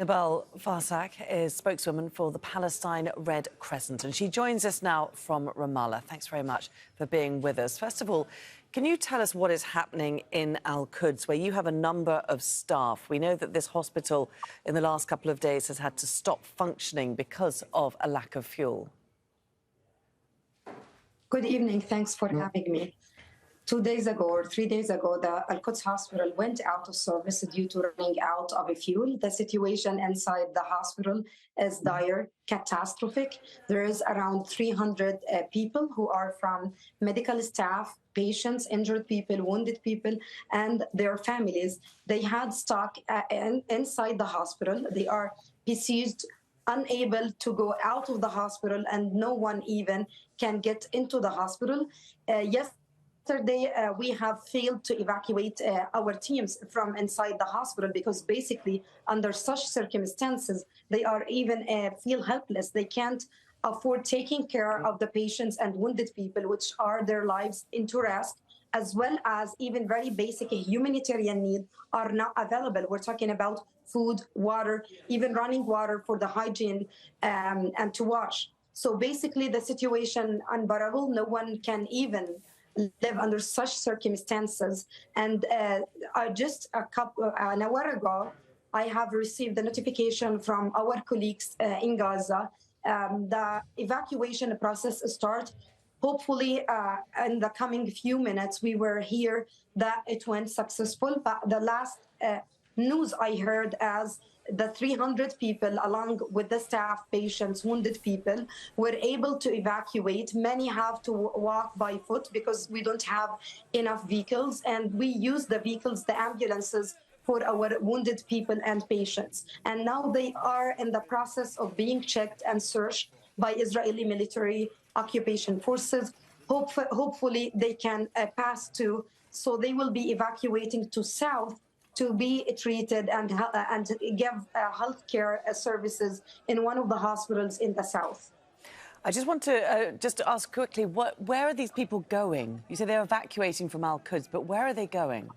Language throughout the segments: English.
Nebal Farsakh is spokeswoman for the Palestine Red Crescent, and she joins us now from Ramallah. Thanks very much for being with us. First of all, can you tell us what is happening in al-Quds, where you have a number of staff? We know that this hospital in the last couple of days has had to stop functioning because of a lack of fuel. Good evening. Thanks for having me. 2 days ago or 3 days ago, the al-Quds hospital went out of service due to running out of fuel. The situation inside the hospital is dire, catastrophic. There is around 300 people who are from medical staff, patients, injured people, wounded people, and their families. They had stuck inside the hospital. They are besieged, unable to go out of the hospital, and no one even can get into the hospital. Yesterday, we have failed to evacuate our teams from inside the hospital because basically under such circumstances, they are even feel helpless. They can't afford taking care of the patients and wounded people, which are their lives into risk, as well as even very basic humanitarian needs are not available. We're talking about food, water, even running water for the hygiene and to wash. So basically the situation unbearable. No one can even live under such circumstances. And just an hour ago, I have received the notification from our colleagues in Gaza. The evacuation process starts. Hopefully, in the coming few minutes, we were here that it went successful. But the last news I heard as the 300 people, along with the staff, patients, wounded people, were able to evacuate. Many have to walk by foot because we don't have enough vehicles, and we use the vehicles, the ambulances, for our wounded people and patients. And now they are in the process of being checked and searched by Israeli military occupation forces. Hopefully they can pass to, so they will be evacuating to south to be treated and give healthcare services in one of the hospitals in the south. I just want to just ask quickly, where are these people going? You say they're evacuating from al-Quds, but where are they going?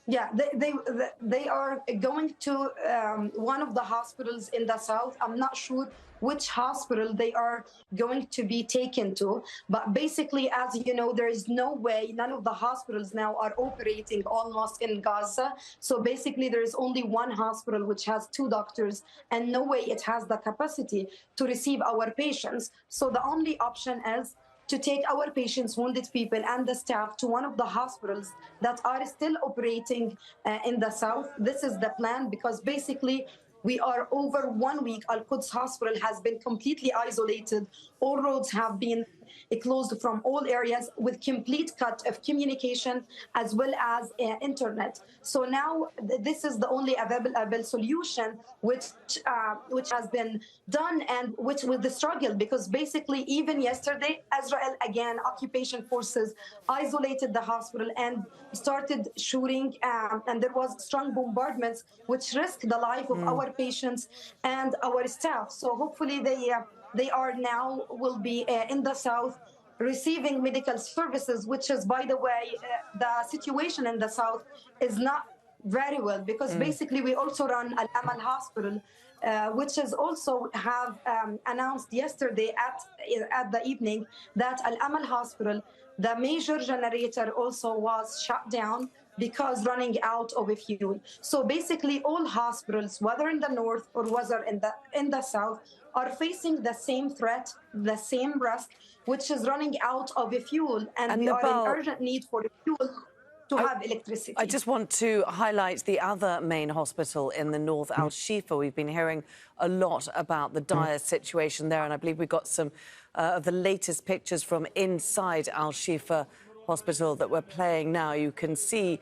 Yeah, they are going to one of the hospitals in the south. I'm not sure which hospital they are going to be taken to, but basically, as you know, there is no way, none of the hospitals now are operating almost in Gaza. So basically, there is only one hospital which has 2 doctors, and no way it has the capacity to receive our patients. So the only option is to take our patients, wounded people, and the staff to one of the hospitals that are still operating in the south. This is the plan, because basically we are over 1 week. Al-Quds hospital has been completely isolated. All roads have been closed from all areas, with complete cut of communication as well as internet. So now this is the only available solution which has been done, and which with the struggle, because basically even yesterday Israel again, occupation forces isolated the hospital and started shooting, and there was strong bombardments which risked the life of our patients and our staff. So hopefully they are now will be in the south receiving medical services, which is, by the way, the situation in the south is not very well, because basically we also run al-Amal hospital, which is also have announced yesterday at the evening that al-Amal hospital, the major generator also was shut down because running out of fuel. So basically all hospitals, whether in the north or whether in the south, are facing the same threat, the same risk, which is running out of fuel, and we are in urgent need for fuel to have electricity. I just want to highlight the other main hospital in the north, al-Shifa. We've been hearing a lot about the dire situation there, and I believe we've got some of the latest pictures from inside al-Shifa hospital that we're playing now. You can see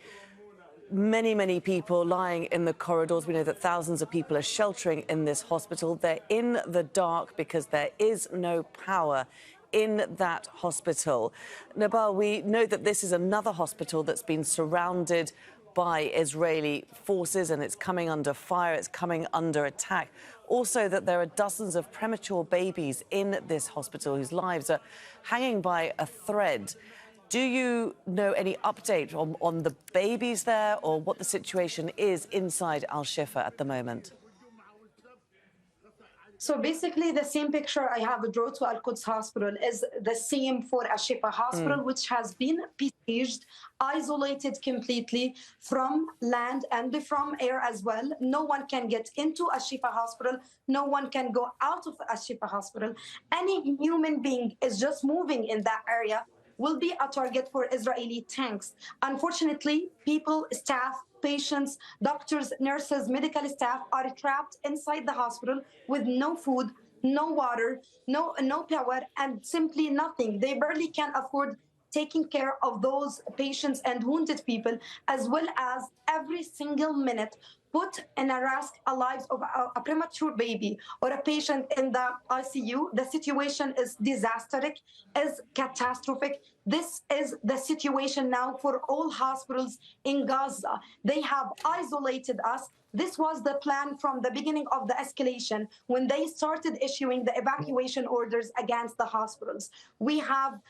many people lying in the corridors. We know that thousands of people are sheltering in this hospital. They're in the dark because there is no power in that hospital. Nebal, we know that this is another hospital that's been surrounded by Israeli forces, and it's coming under fire, it's coming under attack. Also that there are dozens of premature babies in this hospital whose lives are hanging by a thread. Do you know any update on the babies there or what the situation is inside al-Shifa at the moment? So basically, the same picture I have drawn to al-Quds hospital is the same for al-Shifa hospital, which has been besieged, isolated completely from land and from air as well. No one can get into al-Shifa hospital. No one can go out of al-Shifa hospital. Any human being is just moving in that area will be a target for Israeli tanks. Unfortunately, people, staff, patients, doctors, nurses, medical staff are trapped inside the hospital with no food, no water, no power, and simply nothing. They barely can afford taking care of those patients and wounded people, as well as every single minute put in a risk the lives of a premature baby or a patient in the ICU. The situation is disastrous, is catastrophic. This is the situation now for all hospitals in Gaza. They have isolated us. This was the plan from the beginning of the escalation when they started issuing the evacuation orders against the hospitals. We have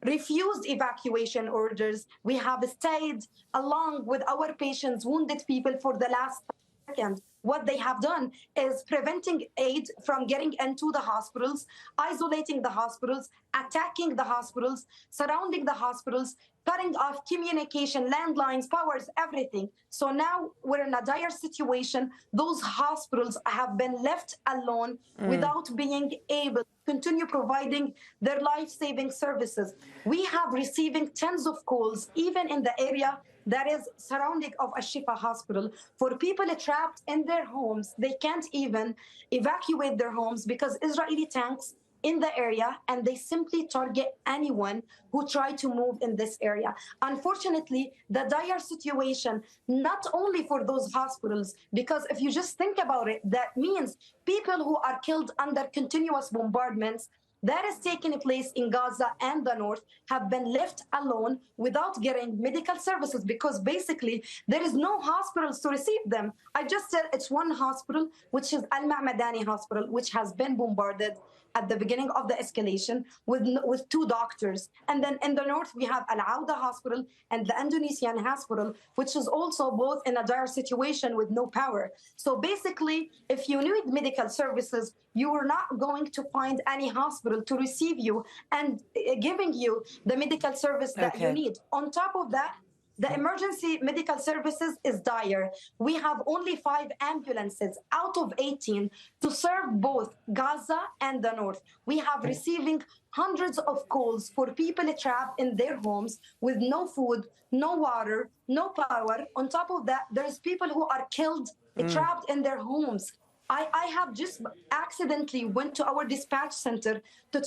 refused evacuation orders. We have stayed along with our patients, wounded people for the last second. What they have done is preventing aid from getting into the hospitals, isolating the hospitals, attacking the hospitals, surrounding the hospitals, cutting off communication, landlines, powers, everything. So now we're in a dire situation. Those hospitals have been left alone without being able to continue providing their life-saving services. We have receiving tens of calls, even in the area that is surrounding of al-Shifa hospital, for people trapped in their homes. They can't even evacuate their homes because Israeli tanks in the area, and they simply target anyone who try to move in this area. Unfortunately, the dire situation, not only for those hospitals, because if you just think about it, that means people who are killed under continuous bombardments that is taking place in Gaza and the north have been left alone without getting medical services, because basically there is no hospitals to receive them. I just said it's one hospital, which is al-Ma'madani hospital, which has been bombarded at the beginning of the escalation with two doctors. And then in the north, we have Al-Auda hospital and the Indonesian hospital, which is also both in a dire situation with no power. So basically, if you need medical services, you are not going to find any hospital to receive you and giving you the medical service that you need. On top of that, the emergency medical services is dire. We have only 5 ambulances out of 18 to serve both Gaza and the north. We have receiving hundreds of calls for people trapped in their homes with no food, no water, no power. On top of that, there's people who are killed, trapped in their homes. I have just accidentally went to our dispatch center to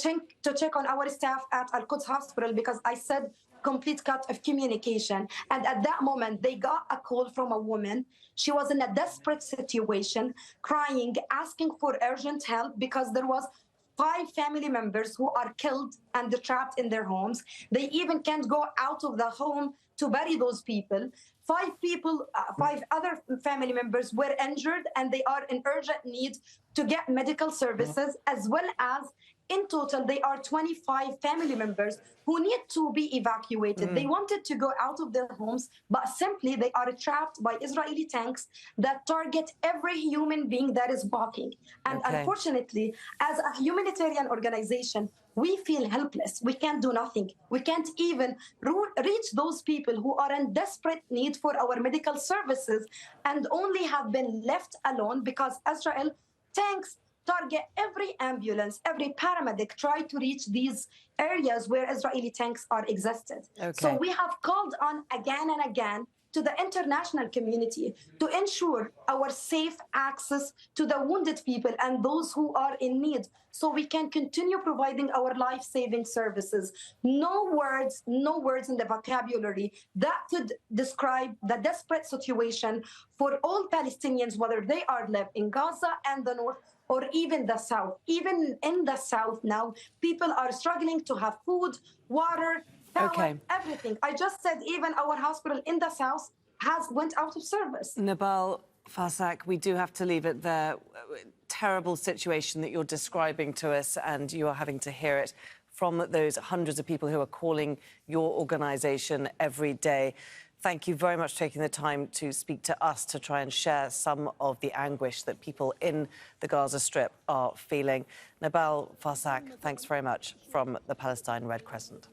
check on our staff at al-Quds hospital, because I said complete cut of communication. And at that moment, they got a call from a woman. She was in a desperate situation, crying, asking for urgent help because there was 5 family members who are killed and trapped in their homes. They even can't go out of the home to bury those people. 5 other family members were injured, and they are in urgent need to get medical services, as well as in total, they are 25 family members who need to be evacuated. They wanted to go out of their homes, but simply they are trapped by Israeli tanks that target every human being that is walking. And unfortunately, as a humanitarian organization, we feel helpless. We can't do nothing. We can't even reach those people who are in desperate need for our medical services, and only have been left alone because Israel tanks target every ambulance, every paramedic, try to reach these areas where Israeli tanks are existed. So we have called on again and again to the international community to ensure our safe access to the wounded people and those who are in need, so we can continue providing our life-saving services. No words in the vocabulary that could describe the desperate situation for all Palestinians, whether they are live in Gaza and the north, or even the south. Even in the south now, people are struggling to have food, water, power, everything. I just said even our hospital in the south went out of service. Nebal Farsakh, we do have to leave it there. Terrible situation that you're describing to us, and you are having to hear it from those hundreds of people who are calling your organisation every day. Thank you very much for taking the time to speak to us to try and share some of the anguish that people in the Gaza Strip are feeling. Nebal Farsakh, thanks very much from the Palestinian Red Crescent.